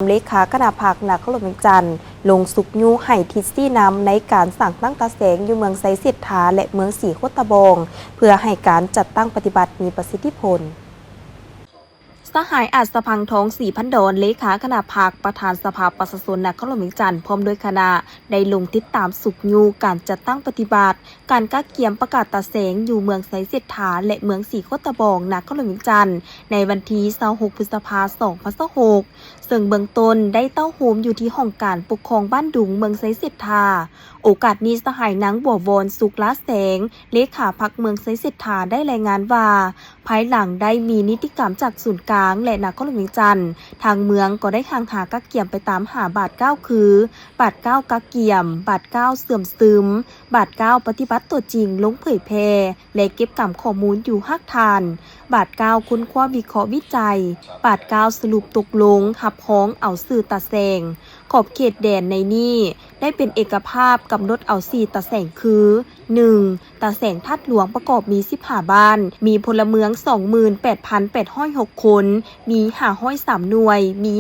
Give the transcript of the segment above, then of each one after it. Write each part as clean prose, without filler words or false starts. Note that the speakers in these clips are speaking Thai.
เลขาคณะผักหนักขลุ่มจันทร์ลงสุกยูไห่ทิซี่น้ำในการสั่งตั้งตาแสงอยู่เมืองไซสิทธาและเมืองสีโคตะบองเพื่อให้การจัดตั้งปฏิบัติมีประสิทธิผลสหายอัศพังทองศรีพันดอนเลขาคณะผักประธานสภาประชาชนนครหลวงจันทร์พร้อมด้วยคณะได้ลงติดตามสุกยูการจัดตั้งปฏิบัติการกักเกียมประกาศตาแสงอยู่เมืองไซเสถาและเมืองสีโคตะบองนครหลวงจันทร์ในวันที่26พฤษภาคม2026ซึ่งเบื้องต้นได้เต้าโฮมอยู่ที่ห้องการปกครองบ้านดุงเมืองไซเสถาโอกาสนี้สหายนางบัววอนสุกล้าแสงเลขาพรรคเมืองไซเสถาได้รายงานว่าภายหลังได้มีนิติกรรมจากศูนย์กลางและนครหลวงจันทร์ทางเมืองก็ได้ห่างหากักเกียมไปตามหาบาท9คือบาท9กักเกียมบาท9เสื่อมซึมบาท9ปฏิบัติตัวจริงลงเผยแพร่และเก็บกำข้อมูลอยู่ฮักทานบาท9ค้นคว้าวิเคราะห์วิจัยบาท9สรุปตกลงหับพ้องเอาสื่อตาแสงขอบเขตแดนในนี้ได้เป็นเอกภาพกำหนดเอา4ตาแสงคือ 1. ตาแสงทัดหลวงประกอบมี15บ้านมีพลเมือง 28,806 คนมี503หน่วยมี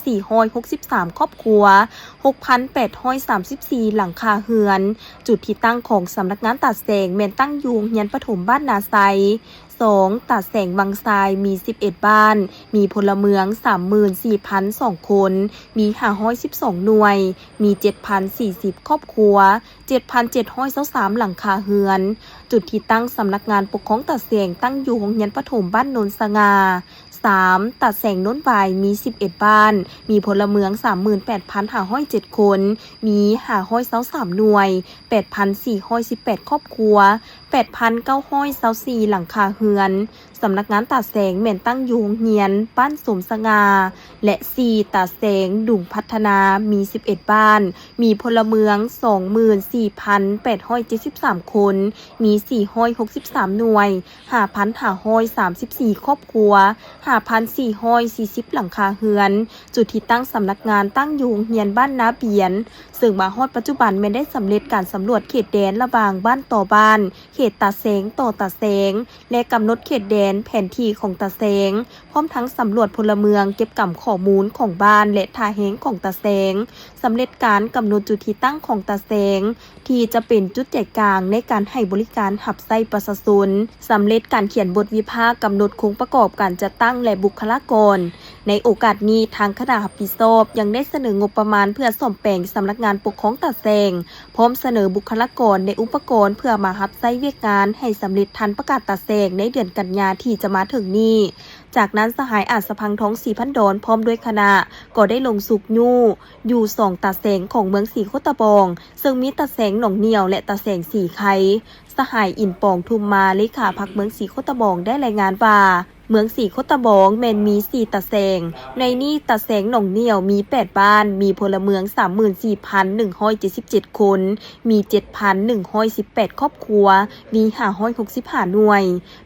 5,463 ครอบครัว 6,834 หลังคาเรือนจุดที่ตั้งของสำนักงานตาแสงแม่นตั้งอยู่เฮียนปฐมบ้านนาไซ2. ตาแสงบางทรายมี11บ้านมีพลเมือง 34,002 คนมี512หน่วยมี 7,040 ครอบครัว 7,723 หลังคาเรือนจุดที่ตั้งสำนักงานปกครองตาแสงตั้งอยู่โรงเรียนประถมบ้านโนนสง่า 3. ตาแสงโน้นวายมี11บ้านมีพลเมือง 38,507 คนมี523หน่วย 8,418 ครอบครัว 8,924 หลังคาเรือนสำนักงานตาแสงแม่นตั้งอยู่โรงเรียนบ้านสมสง่าและ 4. ตาแสงดุงพัฒนามี11บ้านมีพลเมือง 24,873 คนมี463หน่วย5,534 ครอบครัว5,440 หลังคาเรือนจุดที่ตั้งสำนักงานตั้งอยู่โรงเรียนบ้านนาเบียนซึ่งมาฮอดปัจจุบันแม้ได้สำเร็จการสำรวจเขตแดนระหว่างบ้านต่อบ้านเขตตาแสงต่อตาแสงและกำหนดเขตแดนแผนที่ของตาแสงพร้อมทั้งสำรวจพลเมืองเก็บกำข้อมูลของบ้านและท่าแห้งของตาแสงสำเร็จการกำหนดจุดที่ตั้งของตาแสงที่จะเป็นจุดใจกลางในการให้บริการหับไส้ประชาชนสำเร็จการเขียนบทวิพากษ์กำหนดโครงประกอบการจัดตั้งและบุคลากรในโอกาสนี้ทางคณะรับผิดชอบยังได้เสนองบประมาณเพื่อซ่อมแปลงสำนักงานปกครองตาแสงพร้อมเสนอบุคลากรในอุปกรณ์เพื่อมารับใช้เวียกงานให้สำเร็จทันประกาศตาแสงในเดือนกันยาที่จะมาถึงนี้จากนั้นสหายอัศพังทองศรีพันดอนพร้อมด้วยคณะก็ได้ลงสุกยูอยู่2ตาแสงของเมืองสีโคตะบองซึ่งมีตาแสงหนองเหนียวและตาแสงสีไข่สหายอินปองทุมมาเลขาพรรคเมืองสีโคตะบองได้รายงานว่าเมืองสีโคตะบองแมนมี4ตาแสงในนี้ตาแสงหนองเหนียวมี8บ้านมีพลเมือง 34,177 คนมี 7,118 ครอบครัวมี565หน่วย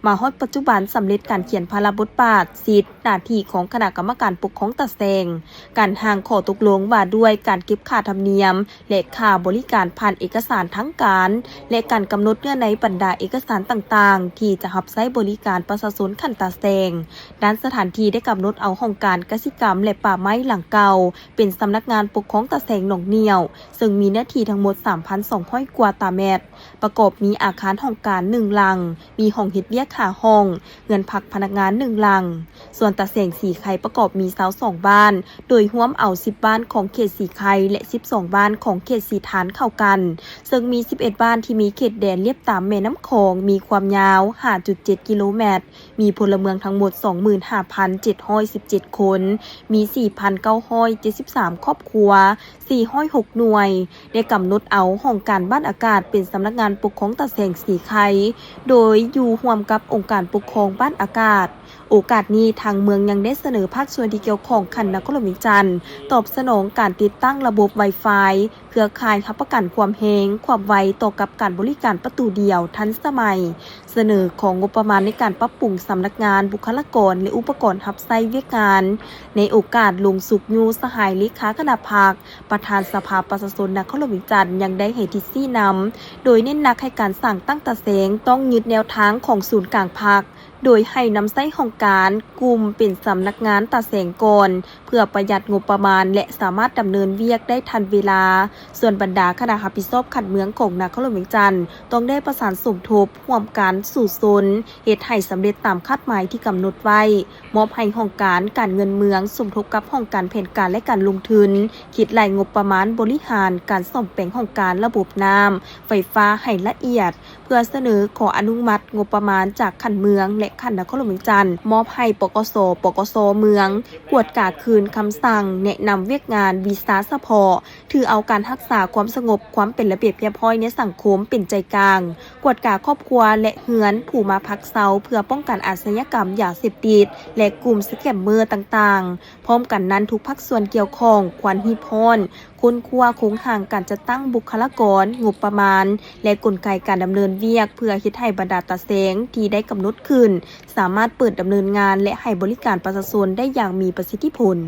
มาฮอดปัจจุบันสำเร็จการเขียนพาราบทบาทสิทธิหน้าที่ของคณะกรรมการปกครองตาแสงการห่างข้อตกลงว่าด้วยการเก็บค่าธรรมเนียมและค่าบริการผ่านเอกสารทั้งการและการกำหนดเงื่อนในบรรดาเอกสารต่างๆที่จะรับใช้บริการประชาชนขั้นตาแสงด้านสถานที่ได้กำหนดเอาห้องการกสิกรรมและป่าไม้หลังเก่าเป็นสำนักงานปกครองตาแสงหนองเหนียวซึ่งมีหน้าที่ทั้งหมด 3,200 กว่าตารางเมตรประกอบมีอาคารห้องการ1หลังมีห้องเฮ็ดเวียก5ห้องเงินพักพนักงาน1หลังส่วนตาแสงสีไข่ประกอบมี22บ้านโดยร่วมเอา10บ้านของเขตสีไข่และ12บ้านของเขตสีฐานเข้ากันซึ่งมี11บ้านที่มีเขตแดนเลียบตามแม่น้ำคองมีความยาว 5.7 กิโลเมตรมีพลเมืองทั้งหมด 25,717 คนมี 4,973 ครอบครัว406หน่วยได้กำหนดเอาห้องการบ้านอากาศเป็นสำนักงานปกครองตาแสงสีไข่โดยอยู่ร่วมกับองค์การปกครองบ้านอากาศโอกาสนี้ทางเมืองยังได้เสนอภาคส่วนที่เกี่ยวข้องคันนครหลวงจันทร์ตอบสนองการติดตั้งระบบ Wi-Fi เครือข่ายรับประกันความแรงความไวต่อกับการบริการประตูเดียวทันสมัยเสนอของงบประมาณในการปรับปรุงสำนักงานบุคลากรและอุปกรณ์รับใช้เวียกงานในโอกาสลงสุกยูสหายเลขาคณะพรรคประธานสภาประชาชนนครหลวงจันทร์ยังได้ให้ทิซี่นำโดยเน้นหนักให้การสั่งตั้งตาแสงต้องยึดแนวทางของศูนย์กลางพรรค โดยให้นำไส้ของการกลุ่มเป็นสำนักงานตาแสงก่อน เพื่อประหยัดงบประมาณและสามารถดำเนินเวียกได้ทันเวลาส่วนบรรดาคณะรับผิดชอบขัดเมืองของนครหลวงเวียงจันทน์ต้องได้ประสานสมทบร่วมกันสู่ซนเหตุให้สำเร็จตามคาดหมายที่กำหนดไว้มอบให้ห้องการเงินเมืองสมทบกับห้องการแผนการและการลงทุนคิดรายงบประมาณบริหารการซ่อมแปลงห้องการระบบน้ำไฟฟ้าให้ละเอียดเพื่อเสนอขออนุมัติงบประมาณจากขันเมืองและขันนครหลวงเวียงจันทน์มอบให้ปกสเมืองกวดกาคืนคำสั่งแนะนำเวียกงานวีซ่าเฉพาะถือเอาการรักษาความสงบความเป็นระเบียบเรียบร้อยในสังคมเป็นใจกลางกวดกาครอบครัวและเฮือนผู้มาพักเซาเพื่อป้องกันอาชญากรรมยาเสพติดและกลุ่มสแกมเมอร์ต่างๆพร้อมกันนั้นทุกภาคส่วนเกี่ยวข้องควรฮีพรคุ้นคว้าคงห่างการจะตั้งบุคลากรงบประมาณและกลไกการดำเนินเวียกเพื่อเฮ็ดให้บรรดาตาแสงที่ได้กำหนดขึ้นสามารถเปิดดำเนินงานและให้บริการประชาชนได้อย่างมีประสิทธิผล